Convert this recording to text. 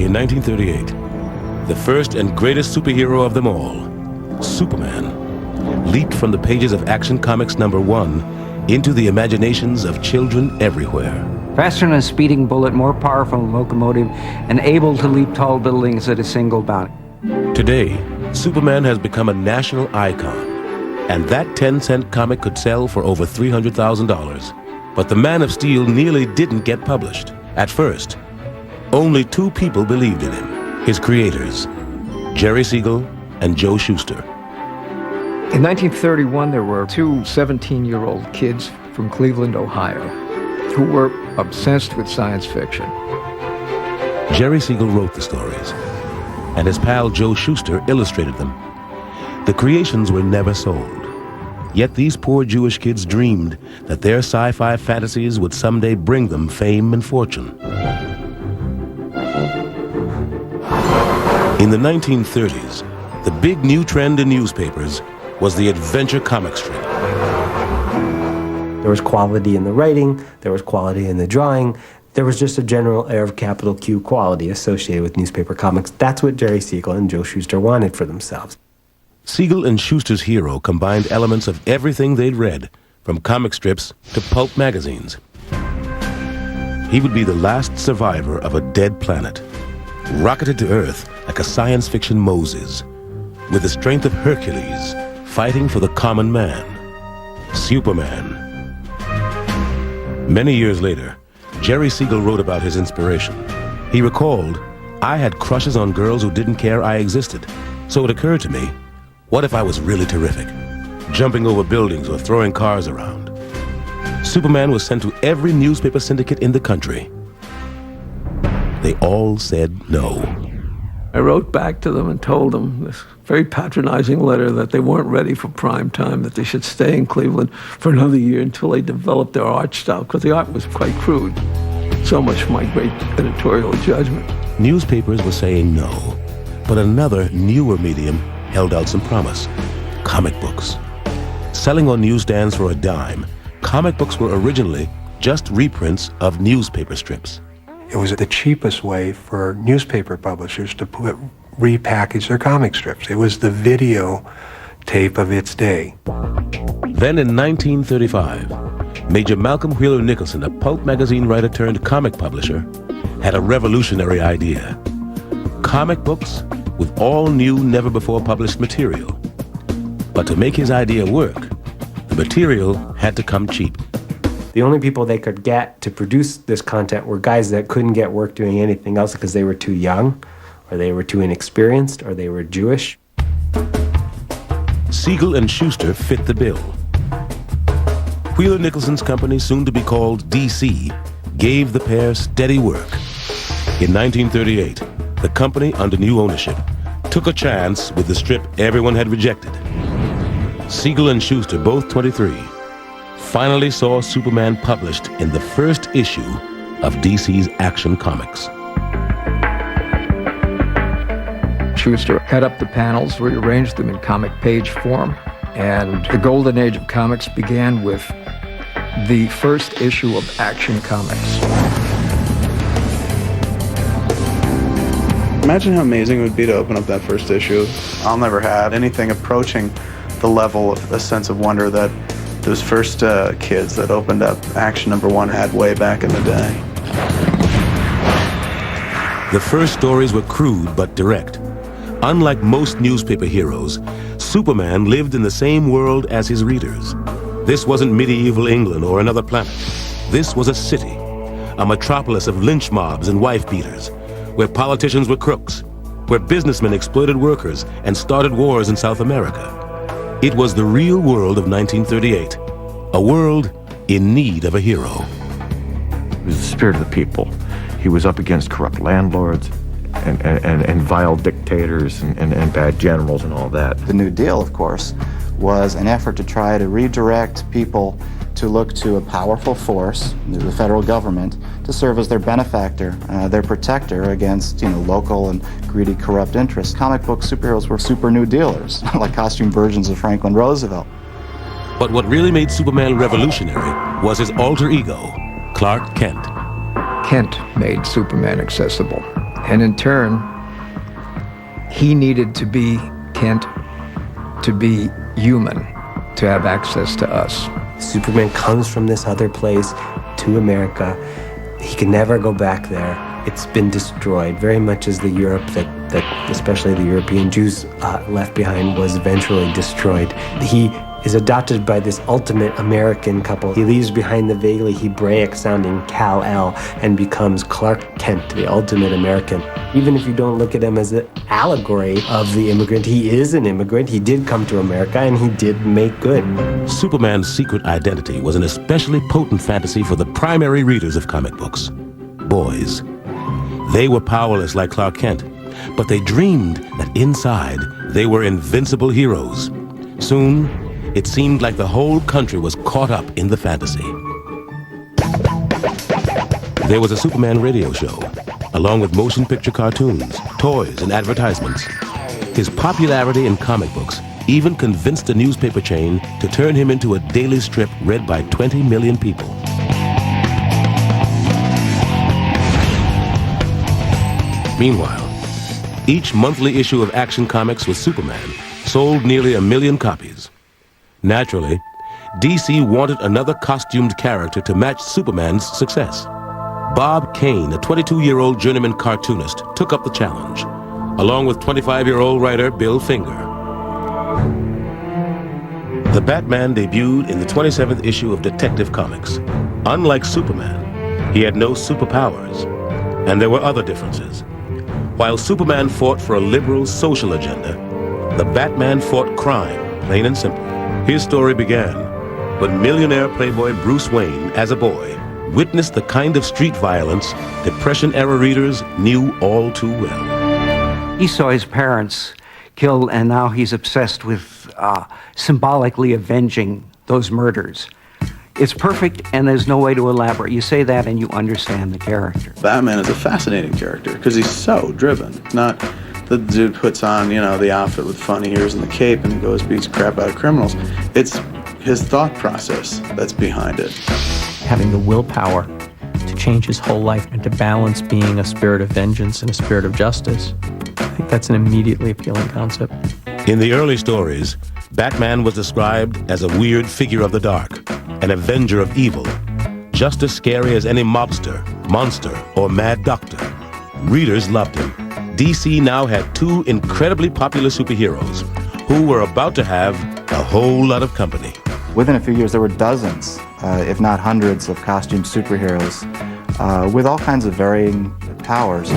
In 1938, the first and greatest superhero of them all, Superman, leaped from the pages of Action Comics #1 into the imaginations of children everywhere. Faster than a speeding bullet, more powerful than a locomotive, and able to leap tall buildings at a single bound. Today, Superman has become a national icon, and that 10-cent comic could sell for over $300,000. But the Man of Steel nearly didn't get published. At first, only two people believed in him, his creators, Jerry Siegel and Joe Shuster. In 1931, there were two 17-year-old kids from Cleveland, Ohio, who were obsessed with science fiction. Jerry Siegel wrote the stories, and his pal Joe Shuster illustrated them. The creations were never sold. Yet these poor Jewish kids dreamed that their sci-fi fantasies would someday bring them fame and fortune. In the 1930s, the big new trend in newspapers was the adventure comic strip. There was quality in the writing, there was quality in the drawing, there was just a general air of capital Q quality associated with newspaper comics. That's what Jerry Siegel and Joe Shuster wanted for themselves. Siegel and Shuster's hero combined elements of everything they'd read, from comic strips to pulp magazines. He would be the last survivor of a dead planet, rocketed to Earth like a science fiction Moses, with the strength of Hercules, fighting for the common man, Superman. Many years later, Jerry Siegel wrote about his inspiration. He recalled, "I had crushes on girls who didn't care I existed, so it occurred to me, what if I was really terrific, jumping over buildings or throwing cars around?" Superman was sent to every newspaper syndicate in the country. They all said no. I wrote back to them and told them this very patronizing letter that they weren't ready for prime time, that they should stay in Cleveland for another year until they developed their art style, because the art was quite crude. So much for my great editorial judgment. Newspapers were saying no, but another, newer medium held out some promise: comic books. Selling on newsstands for a dime, comic books were originally just reprints of newspaper strips. It was the cheapest way for newspaper publishers to repackage their comic strips. It was the video tape of its day. Then in 1935, Major Malcolm Wheeler Nicholson, a pulp magazine writer turned comic publisher, had a revolutionary idea: comic books with all new, never-before-published material. But to make his idea work, the material had to come cheap. The only people they could get to produce this content were guys that couldn't get work doing anything else because they were too young, or they were too inexperienced, or they were Jewish. Siegel and Shuster fit the bill. Wheeler Nicholson's company, soon to be called DC, gave the pair steady work. In 1938, the company, under new ownership, took a chance with the strip everyone had rejected. Siegel and Shuster, both 23, finally saw Superman published in the first issue of DC's Action Comics. Shuster cut up the panels, rearranged them in comic page form, and the golden age of comics began with the first issue of Action Comics. Imagine how amazing it would be to open up that first issue. I'll never have anything approaching the level of a sense of wonder that those first kids that opened up Action #1 had way back in the day. The first stories were crude but direct. Unlike most newspaper heroes, Superman lived in the same world as his readers. This wasn't medieval England or another planet. This was a city, a metropolis of lynch mobs and wife-beaters, where politicians were crooks, where businessmen exploited workers and started wars in South America. It was the real world of 1938, a world in need of a hero. He was the spirit of the people. He was up against corrupt landlords and vile dictators and bad generals and all that. The New Deal, of course, was an effort to try to redirect people to look to a powerful force, the federal government, to serve as their benefactor, their protector against, local and greedy, corrupt interests. Comic book superheroes were super New Dealers, like costume versions of Franklin Roosevelt. But what really made Superman revolutionary was his alter ego, Clark Kent. Kent made Superman accessible, And in turn, he needed to be Kent to be human, to have access to us. Superman comes from this other place to America. He can never go back there. It's been destroyed, very much as the Europe that especially the European Jews left behind was eventually destroyed. He is adopted by this ultimate American couple. He leaves behind the vaguely Hebraic-sounding Kal-El and becomes Clark Kent, the ultimate American. Even if you don't look at him as an allegory of the immigrant, he is an immigrant. He did come to America, and he did make good. Superman's secret identity was an especially potent fantasy for the primary readers of comic books, boys. They were powerless like Clark Kent, but they dreamed that inside they were invincible heroes. Soon, it seemed like the whole country was caught up in the fantasy. There was a Superman radio show, along with motion picture cartoons, toys, and advertisements. His popularity in comic books even convinced a newspaper chain to turn him into a daily strip read by 20 million people. Meanwhile, each monthly issue of Action Comics with Superman sold nearly 1 million copies. Naturally, DC wanted another costumed character to match Superman's success. Bob Kane, a 22-year-old journeyman cartoonist, took up the challenge, along with 25-year-old writer Bill Finger. The Batman debuted in the 27th issue of Detective Comics. Unlike Superman, he had no superpowers, and there were other differences. While Superman fought for a liberal social agenda, the Batman fought crime, plain and simple. His story began when millionaire playboy Bruce Wayne, as a boy, witnessed the kind of street violence Depression-era readers knew all too well. He saw his parents killed, and now he's obsessed with symbolically avenging those murders. It's perfect, and there's no way to elaborate. You say that, and you understand the character. Batman is a fascinating character because he's so driven. Not the dude puts on, the outfit with funny ears and the cape and goes beats crap out of criminals. It's his thought process that's behind it. Having the willpower to change his whole life and to balance being a spirit of vengeance and a spirit of justice, I think that's an immediately appealing concept. In the early stories, Batman was described as a weird figure of the dark, an avenger of evil, just as scary as any mobster, monster, or mad doctor. Readers loved him. DC now had 2 incredibly popular superheroes who were about to have a whole lot of company. Within a few years, there were dozens, if not hundreds, of costume superheroes with all kinds of varying powers.